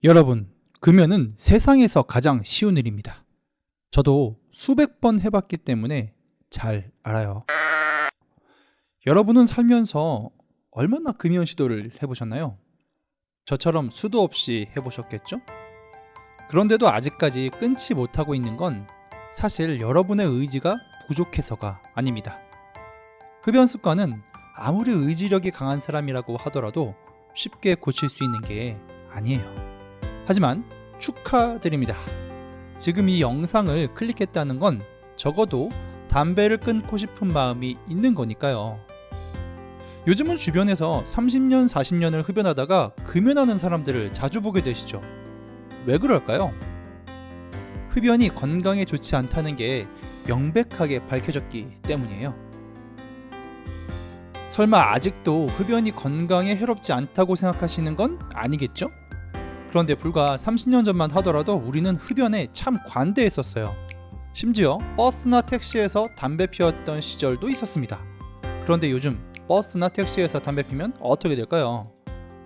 여러분, 금연은 세상에서 가장 쉬운 일입니다. 저도 수백 번 해봤기 때문에 잘 알아요. 여러분은 살면서 얼마나 금연 시도를 해보셨나요? 저처럼 수도 없이 해보셨겠죠? 그런데도 아직까지 끊지 못하고 있는 건 사실 여러분의 의지가 부족해서가 아닙니다. 흡연 습관은 아무리 의지력이 강한 사람이라고 하더라도 쉽게 고칠 수 있는 게 아니에요. 하지만 축하드립니다. 지금 이 영상을 클릭했다는 건 적어도 담배를 끊고 싶은 마음이 있는 거니까요. 요즘은 주변에서 30년, 40년을 흡연하다가 금연하는 사람들을 자주 보게 되시죠. 왜 그럴까요? 흡연이 건강에 좋지 않다는 게 명백하게 밝혀졌기 때문이에요. 설마 아직도 흡연이 건강에 해롭지 않다고 생각하시는 건 아니겠죠? 그런데 불과 30년 전만 하더라도 우리는 흡연에 참 관대했었어요. 심지어 버스나 택시에서 담배 피웠던 시절도 있었습니다. 그런데 요즘 버스나 택시에서 담배 피면 어떻게 될까요?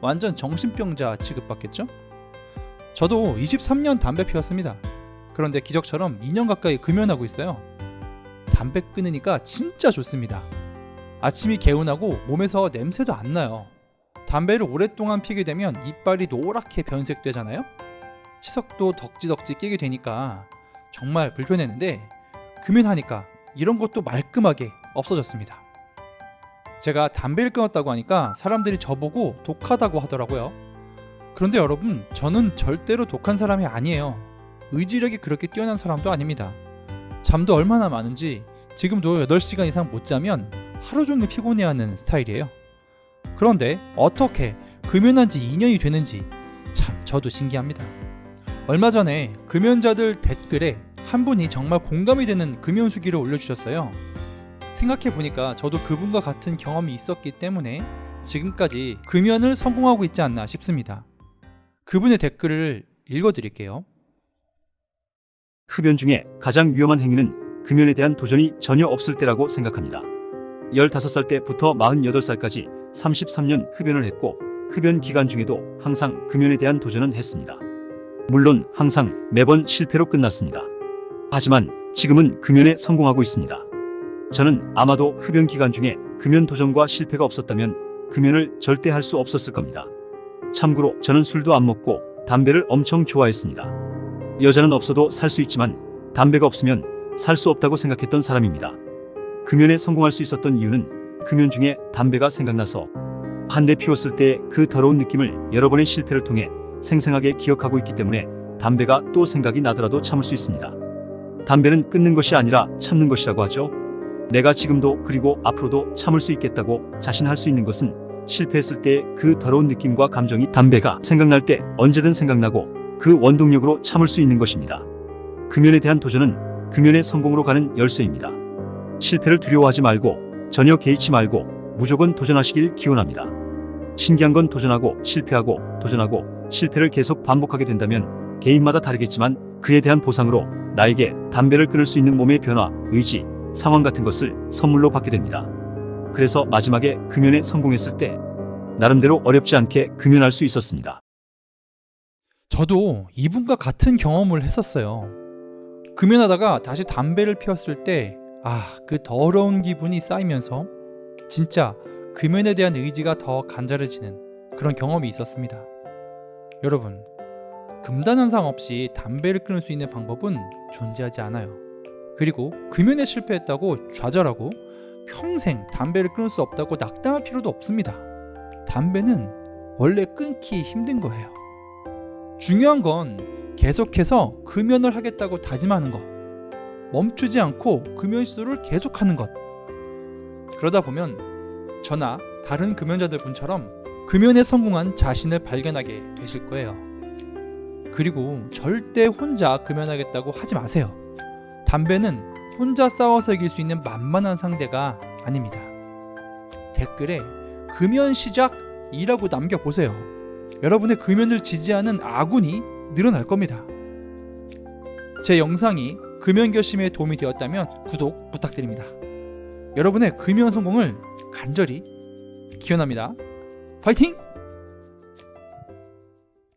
완전 정신병자 취급받겠죠? 저도 23년 담배 피웠습니다. 그런데 기적처럼 2년 가까이 금연하고 있어요. 담배 끊으니까 진짜 좋습니다. 아침이 개운하고 몸에서 냄새도 안 나요. 담배를 오랫동안 피게 되면 이빨이 노랗게 변색되잖아요? 치석도 덕지덕지 끼게 되니까 정말 불편했는데 금연하니까 이런 것도 말끔하게 없어졌습니다. 제가 담배를 끊었다고 하니까 사람들이 저보고 독하다고 하더라고요. 그런데 여러분, 저는 절대로 독한 사람이 아니에요. 의지력이 그렇게 뛰어난 사람도 아닙니다. 잠도 얼마나 많은지 지금도 8시간 이상 못 자면 하루 종일 피곤해하는 스타일이에요. 그런데 어떻게 금연한 지 2년이 되는지 참 저도 신기합니다. 얼마 전에 금연자들 댓글에 한 분이 정말 공감이 되는 금연 수기를 올려주셨어요. 생각해보니까 저도 그분과 같은 경험이 있었기 때문에 지금까지 금연을 성공하고 있지 않나 싶습니다. 그분의 댓글을 읽어드릴게요. 흡연 중에 가장 위험한 행위는 금연에 대한 도전이 전혀 없을 때라고 생각합니다. 15살 때부터 48살까지 33년 흡연을 했고 흡연 기간 중에도 항상 금연에 대한 도전은 했습니다. 물론 항상 매번 실패로 끝났습니다. 하지만 지금은 금연에 성공하고 있습니다. 저는 아마도 흡연 기간 중에 금연 도전과 실패가 없었다면 금연을 절대 할 수 없었을 겁니다. 참고로 저는 술도 안 먹고 담배를 엄청 좋아했습니다. 여자는 없어도 살 수 있지만 담배가 없으면 살 수 없다고 생각했던 사람입니다. 금연에 성공할 수 있었던 이유는 금연 중에 담배가 생각나서 한 대 피웠을 때 그 더러운 느낌을 여러 번의 실패를 통해 생생하게 기억하고 있기 때문에 담배가 또 생각이 나더라도 참을 수 있습니다. 담배는 끊는 것이 아니라 참는 것이라고 하죠. 내가 지금도 그리고 앞으로도 참을 수 있겠다고 자신할 수 있는 것은 실패했을 때 그 더러운 느낌과 감정이 담배가 생각날 때 언제든 생각나고 그 원동력으로 참을 수 있는 것입니다. 금연에 대한 도전은 금연의 성공으로 가는 열쇠입니다. 실패를 두려워하지 말고 전혀 개의치 말고 무조건 도전하시길 기원합니다. 신기한 건 도전하고 실패하고 도전하고 실패를 계속 반복하게 된다면 개인마다 다르겠지만 그에 대한 보상으로 나에게 담배를 끊을 수 있는 몸의 변화, 의지, 상황 같은 것을 선물로 받게 됩니다. 그래서 마지막에 금연에 성공했을 때 나름대로 어렵지 않게 금연할 수 있었습니다. 저도 이분과 같은 경험을 했었어요. 금연하다가 다시 담배를 피웠을 때 그 더러운 기분이 쌓이면서 진짜 금연에 대한 의지가 더 간절해지는 그런 경험이 있었습니다. 여러분, 금단현상 없이 담배를 끊을 수 있는 방법은 존재하지 않아요. 그리고 금연에 실패했다고 좌절하고 평생 담배를 끊을 수 없다고 낙담할 필요도 없습니다. 담배는 원래 끊기 힘든 거예요. 중요한 건 계속해서 금연을 하겠다고 다짐하는 것, 멈추지 않고 금연 시도를 계속하는 것. 그러다 보면 저나 다른 금연자들 분처럼 금연에 성공한 자신을 발견하게 되실 거예요. 그리고 절대 혼자 금연하겠다고 하지 마세요. 담배는 혼자 싸워서 이길 수 있는 만만한 상대가 아닙니다. 댓글에 금연 시작이라고 남겨보세요. 여러분의 금연을 지지하는 아군이 늘어날 겁니다. 제 영상이 금연 결심에 도움이 되었다면 구독 부탁드립니다. 여러분의 금연 성공을 간절히 기원합니다. 파이팅!